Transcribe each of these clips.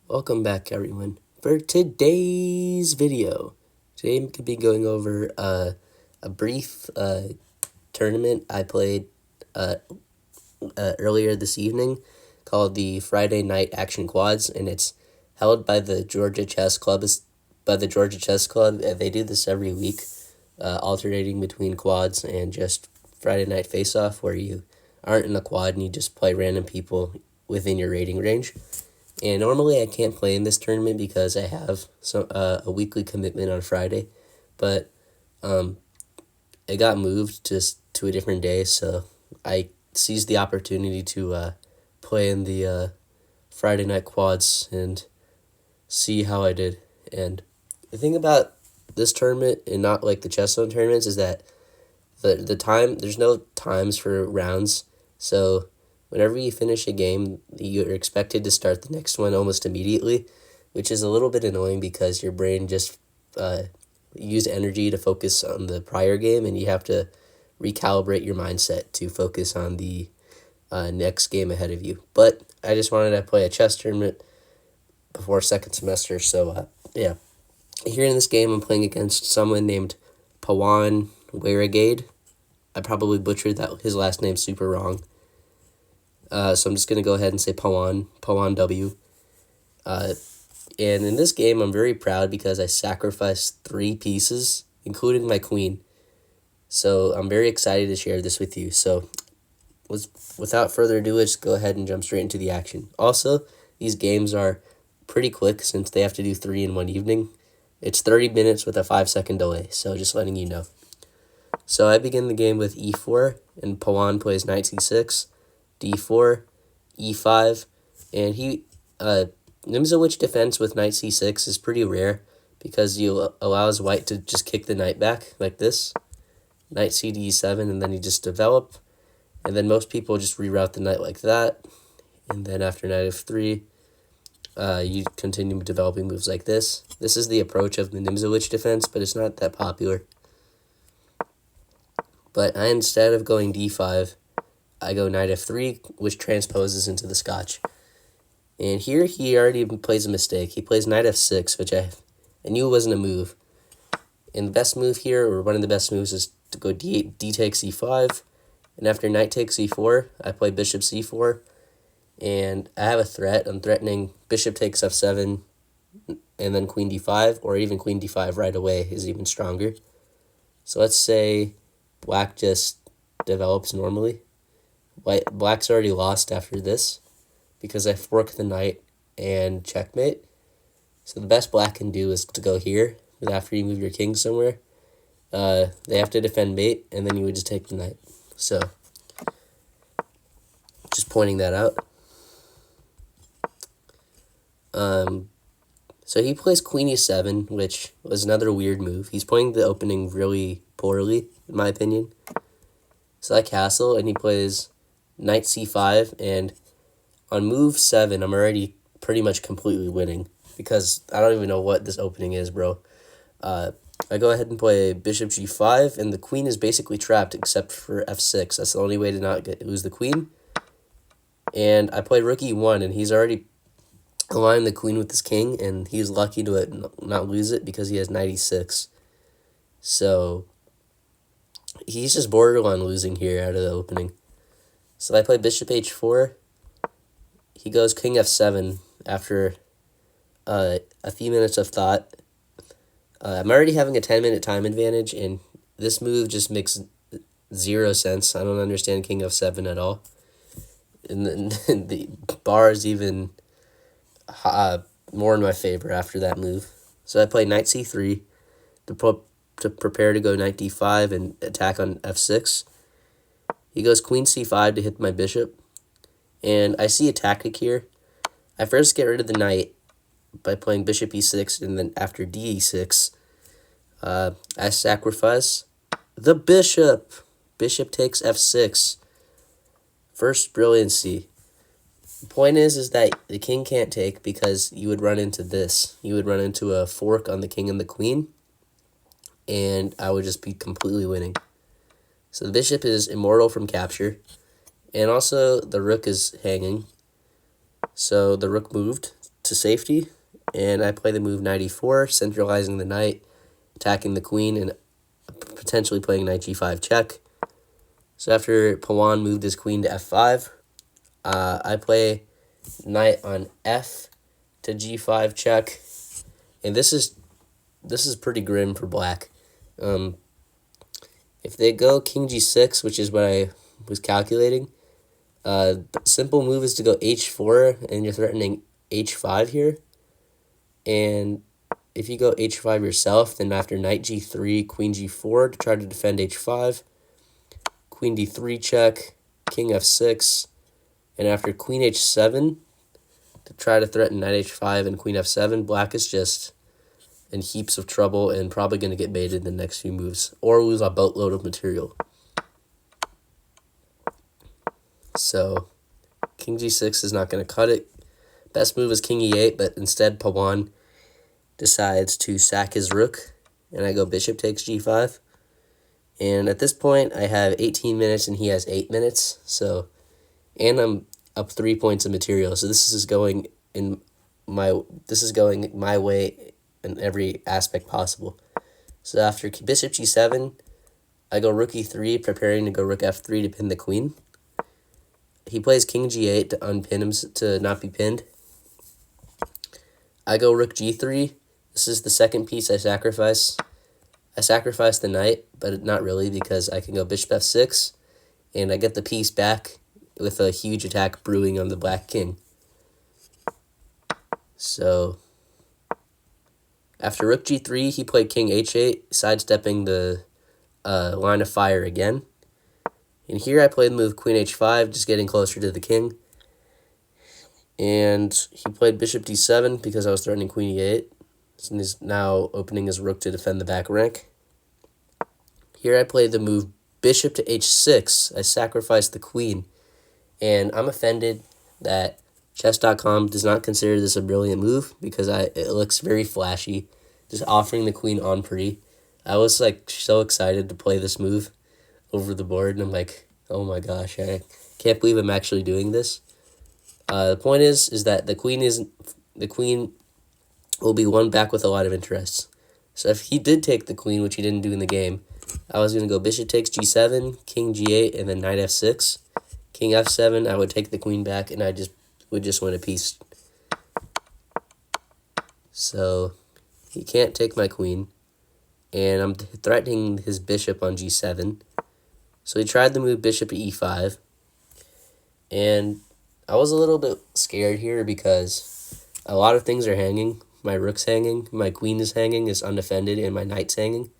Welcome back, everyone, for today's video. Today I'm going to be going over a brief tournament I played earlier this evening called the Friday Night Action Quads, and it's held by the Georgia Chess Club. They do this every week, alternating between quads and just Friday Night Face-Off, where you aren't in a quad and you just play random people within your rating range. And normally I can't play in this tournament because I have a weekly commitment on Friday, but it got moved just to a different day, so I seized the opportunity to play in the Friday night quads and see how I did. And the thing about this tournament and not like the chess zone tournaments is that there's no times for rounds, so whenever you finish a game, you're expected to start the next one almost immediately, which is a little bit annoying because your brain just used energy to focus on the prior game, and you have to recalibrate your mindset to focus on the next game ahead of you. But I just wanted to play a chess tournament before second semester, so yeah. Here in this game, I'm playing against someone named Pawan Wairagade. I probably butchered his last name super wrong. So I'm just going to go ahead and say Pawan W. And in this game, I'm very proud because I sacrificed 3 pieces, including my queen. So I'm very excited to share this with you. So without further ado, let's go ahead and jump straight into the action. Also, these games are pretty quick since they have to do 3 in one evening. It's 30 minutes with a 5-second delay, so just letting you know. So I begin the game with e4, and Pawan plays knight c6. d4, e5, and Nimzowitsch defense with knight c6 is pretty rare because you allows white to just kick the knight back like this, knight c to e7, and then you just develop, and then most people just reroute the knight like that, and then after knight f3, you continue developing moves like this. This is the approach of the Nimzowitsch defense, but it's not that popular. But instead of going d5, I go knight f3, which transposes into the Scotch. And here he already plays a mistake. He plays knight f6, which I knew wasn't a move. And the best move here, or one of the best moves, is to go d takes e5. And after knight takes e4, I play bishop c4. And I have a threat. I'm threatening bishop takes f7, and then queen d5, or even queen d5 right away is even stronger. So let's say black just develops normally. Black's already lost after this because I fork the knight and checkmate. So the best black can do is to go here, but after you move your king somewhere, they have to defend mate, and then you would just take the knight. So just pointing that out. So he plays queen e7, which was another weird move. He's playing the opening really poorly, in my opinion. So I castle, and he plays knight c5, and on move 7, I'm already pretty much completely winning because I don't even know what this opening is, bro. I go ahead and play bishop g5, and the queen is basically trapped except for f6. That's the only way to not lose the queen. And I play rook e1, and he's already aligned the queen with his king, and he's lucky to not lose it because he has knight e6. So he's just borderline losing here out of the opening. So I play bishop h4. He goes king f7 after a few minutes of thought. I'm already having a 10-minute time advantage, and this move just makes 0 sense. I don't understand king f7 at all. And then the bar is even more in my favor after that move. So I play knight c3 to prepare to go knight d5 and attack on f6. He goes queen c5 to hit my bishop. And I see a tactic here. I first get rid of the knight by playing bishop e6, and then after d6, I sacrifice the bishop. Bishop takes f6. First brilliancy. The point is that the king can't take because you would run into this. You would run into a fork on the king and the queen, and I would just be completely winning. So the bishop is immortal from capture, and also the rook is hanging. So the rook moved to safety, and I play the move knight e4, centralizing the knight, attacking the queen, and potentially playing knight g5 check. So after Pawan moved his queen to f5, I play knight on f to g5 check, and this is pretty grim for black. If they go king g6, which is what I was calculating, simple move is to go h4, and you're threatening h5 here. And if you go h5 yourself, then after knight g3, queen g4 to try to defend h5, queen d3 check, king f6, and after queen h7 to try to threaten knight h5 and queen f7, black is just in heaps of trouble and probably going to get mated in the next few moves or lose a boatload of material. So king g6 is not going to cut it. Best move is king e8, but instead Pawan decides to sack his rook, and I go bishop takes g5. And at this point, I have 18 minutes, and he has 8 minutes. So, and I'm up 3 points of material. So this is going my way in every aspect possible. So after bishop g7, I go rook e3, preparing to go rook f3 to pin the queen. He plays king g8 to unpin him, to not be pinned. I go rook g3. This is the second piece I sacrifice. I sacrifice the knight, but not really, because I can go bishop f6, and I get the piece back with a huge attack brewing on the black king. So after rook g3, he played king h8, sidestepping the line of fire again. And here I played the move queen h5, just getting closer to the king. And he played bishop d7 because I was threatening queen e8. So he's now opening his rook to defend the back rank. Here I played the move bishop to h6. I sacrificed the queen. And I'm offended that chess.com does not consider this a brilliant move because it looks very flashy, just offering the queen en prise. I was like so excited to play this move over the board, and I'm like, oh my gosh, I can't believe I'm actually doing this. The point is that the queen will be won back with a lot of interest. So if he did take the queen, which he didn't do in the game, I was going to go bishop takes g7, king g8, and then knight f6. King f7, I would take the queen back, and I would just win a piece. So he can't take my queen, and I'm threatening his bishop on g7. So he tried to move bishop to e5, and I was a little bit scared here because a lot of things are hanging. My rook's hanging, my queen is hanging, is undefended, and my knight's hanging.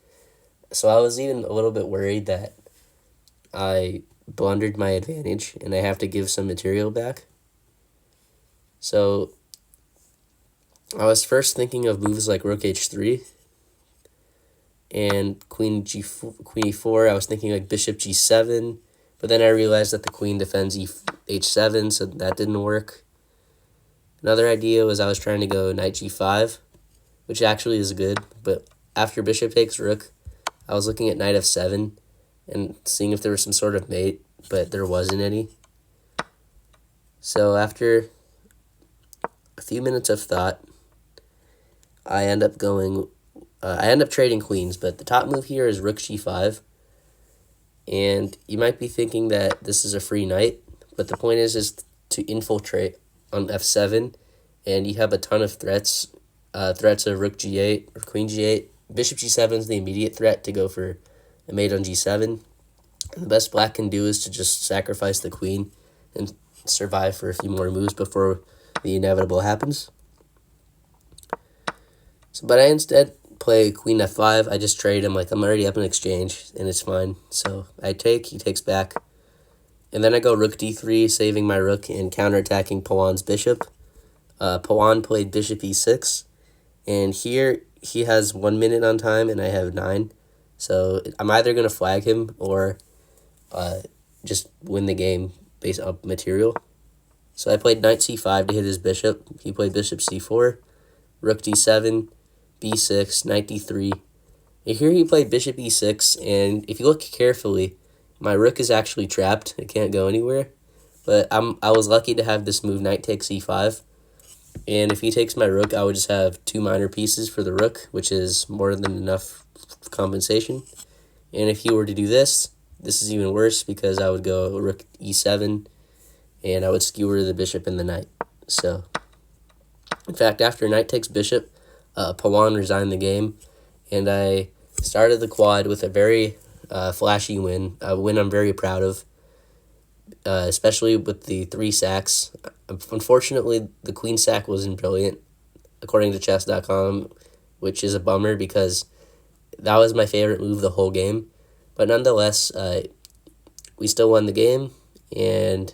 So I was even a little bit worried that I blundered my advantage and I have to give some material back. So I was first thinking of moves like rook h3 and queen e4. I was thinking like bishop g7, but then I realized that the queen defends h7, so that didn't work. Another idea was I was trying to go knight g5, which actually is good, but after bishop takes rook, I was looking at knight f7 and seeing if there was some sort of mate, but there wasn't any. So after a few minutes of thought, I end up trading queens, but the top move here is rook g5. And you might be thinking that this is a free knight, but the point is to infiltrate on f7, and you have a ton of threats. Threats of rook g8 or queen g8. Bishop g7 is the immediate threat to go for a mate on g7. And the best black can do is to just sacrifice the queen and survive for a few more moves before the inevitable happens. But I instead play queen f5. I just trade him, like I'm already up in exchange, and it's fine. So I take, he takes back. And then I go rook d3, saving my rook and counterattacking Pawan's bishop. Pawan played bishop e6, and here he has 1 minute on time, and I have 9. So I'm either going to flag him or just win the game based on material. So I played knight c5 to hit his bishop. He played bishop c4, rook d7, b6, knight d3. And here he played bishop e6, and if you look carefully, my rook is actually trapped. It can't go anywhere. But I was lucky to have this move, knight takes e5. And if he takes my rook, I would just have 2 minor pieces for the rook, which is more than enough compensation. And if he were to do this, this is even worse because I would go rook e7, and I would skewer the bishop and the knight. So, in fact, after knight takes bishop, Pawan resigned the game, and I started the quad with a very flashy win, a win I'm very proud of, especially with the 3 sacks. Unfortunately, the queen sack wasn't brilliant, according to chess.com, which is a bummer because that was my favorite move the whole game. But nonetheless, we still won the game, and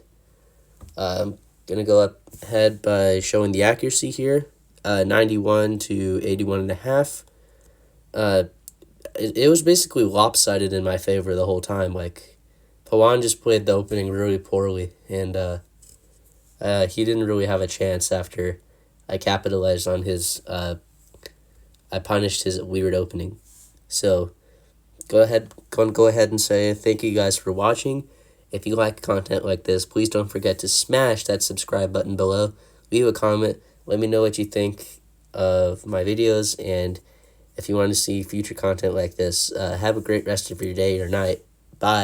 I'm going to go ahead by showing the accuracy here. 91 to 81.5. It was basically lopsided in my favor the whole time. Like, Pawan just played the opening really poorly, and he didn't really have a chance after I capitalized on his, I punished his weird opening. So, go ahead and say thank you guys for watching. If you like content like this, please don't forget to smash that subscribe button below. Leave a comment. Let me know what you think of my videos, and if you want to see future content like this, have a great rest of your day or night. Bye.